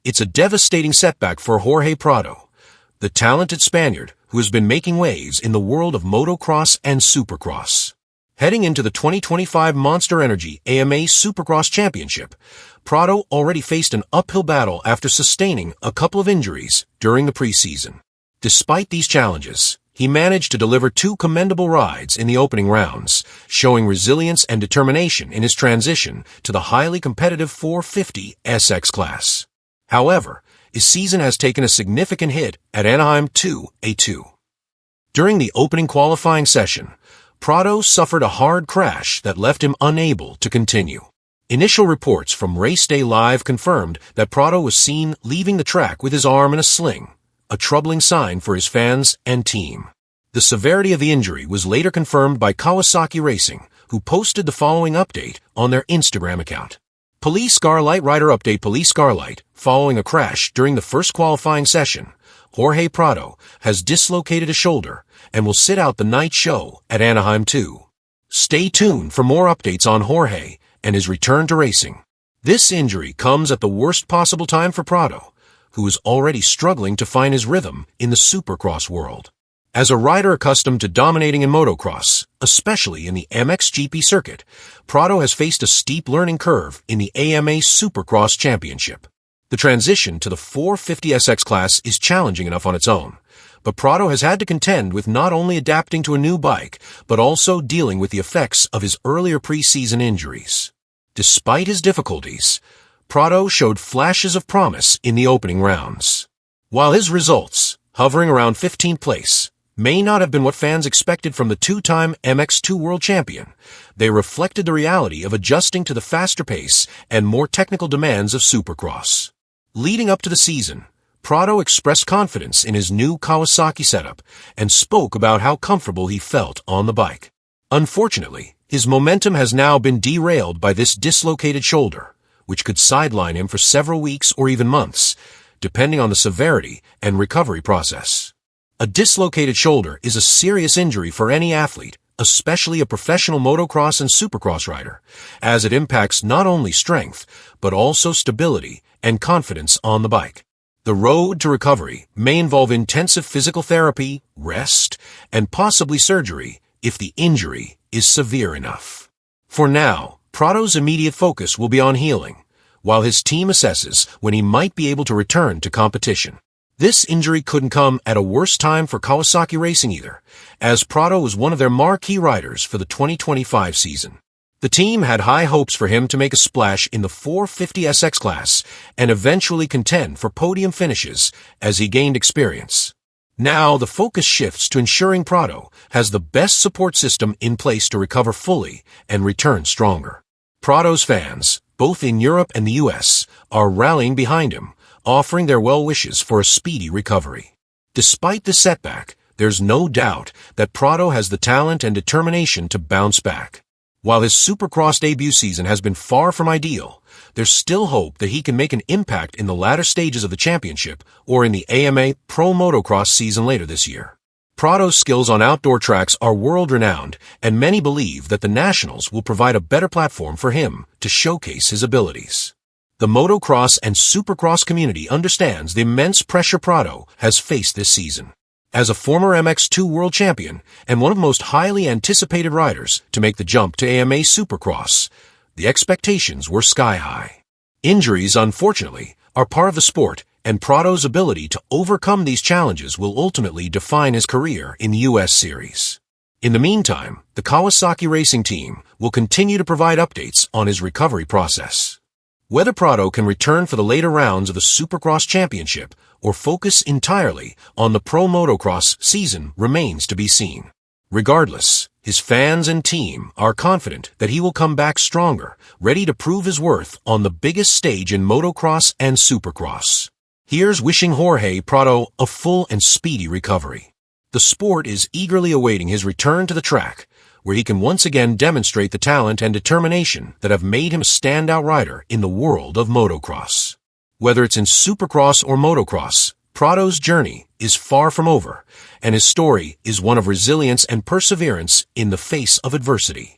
It's a devastating setback for Jorge Prado, the talented Spaniard who has been making waves in the world of motocross and supercross. Heading into the 2025 Monsterenergy AMA Supercross Championship, Prado already faced an uphill battle after sustaining a couple of injuries during the preseason. Despite these challenges, he managed to deliver two commendable rides in the opening rounds, showing resilience and determination in his transition to the highly competitive 450 SX class. However, his season has taken a significant hit at Anaheim 2A2. During the opening qualifying session, Prado suffered a hard crash that left him unable to continue. Initial reports from Race Day Live confirmed that Prado was seen leaving the track with his arm in a sling, a troubling sign for his fans and team. The severity of the injury was later confirmed by Kawasaki Racing, who posted the following update on their Instagram account. Police Scarlight Rider Update. Police Scarlight, following a crash during the first qualifying session, Jorge Prado has dislocated a shoulder and will sit out the night show at Anaheim 2. Stay tuned for more updates on Jorge and his return to racing. This injury comes at the worst possible time for Prado, who is already struggling to find his rhythm in the Supercross world. As a rider accustomed to dominating in motocross, especially in the MXGP circuit, Prado has faced a steep learning curve in the AMA Supercross Championship. The transition to the 450 SX class is challenging enough on its own, but Prado has had to contend with not only adapting to a new bike, but also dealing with the effects of his earlier preseason injuries. Despite his difficulties, Prado showed flashes of promise in the opening rounds. While his results, hovering around 15th place, may not have been what fans expected from the two-time MX2 world champion, they reflected the reality of adjusting to the faster pace and more technical demands of Supercross. Leading up to the season, Prado expressed confidence in his new Kawasaki setup and spoke about how comfortable he felt on the bike. Unfortunately, his momentum has now been derailed by this dislocated shoulder, which could sideline him for several weeks or even months, depending on the severity and recovery process. A dislocated shoulder is a serious injury for any athlete, especially a professional motocross and supercross rider, as it impacts not only strength, but also stability and confidence on the bike. The road to recovery may involve intensive physical therapy, rest, and possibly surgery if the injury is severe enough. For now, Prado's immediate focus will be on healing, while his team assesses when he might be able to return to competition. This injury couldn't come at a worse time for Kawasaki Racing either, as Prado was one of their marquee riders for the 2025 season. The team had high hopes for him to make a splash in the 450 SX class and eventually contend for podium finishes as he gained experience. Now the focus shifts to ensuring Prado has the best support system in place to recover fully and return stronger. Prado's fans, both in Europe and the US, are rallying behind him, offering their well wishes for a speedy recovery. Despite the setback, there's no doubt that Prado has the talent and determination to bounce back. While his Supercross debut season has been far from ideal, there's still hope that he can make an impact in the latter stages of the championship or in the AMA Pro Motocross season later this year. Prado's skills on outdoor tracks are world-renowned, and many believe that the Nationals will provide a better platform for him to showcase his abilities. The motocross and supercross community understands the immense pressure Prado has faced this season. As a former MX2 world champion and one of the most highly anticipated riders to make the jump to AMA Supercross, the expectations were sky-high. Injuries, unfortunately, are part of the sport, and Prado's ability to overcome these challenges will ultimately define his career in the US Series. In the meantime, the Kawasaki Racing team will continue to provide updates on his recovery process. Whether Prado can return for the later rounds of the Supercross Championship or focus entirely on the Pro Motocross season remains to be seen. Regardless, his fans and team are confident that he will come back stronger, ready to prove his worth on the biggest stage in motocross and supercross. Here's wishing Jorge Prado a full and speedy recovery. The sport is eagerly awaiting his return to the track, where he can once again demonstrate the talent and determination that have made him a standout rider in the world of motocross. Whether it's in supercross or motocross, Prado's journey is far from over, and his story is one of resilience and perseverance in the face of adversity.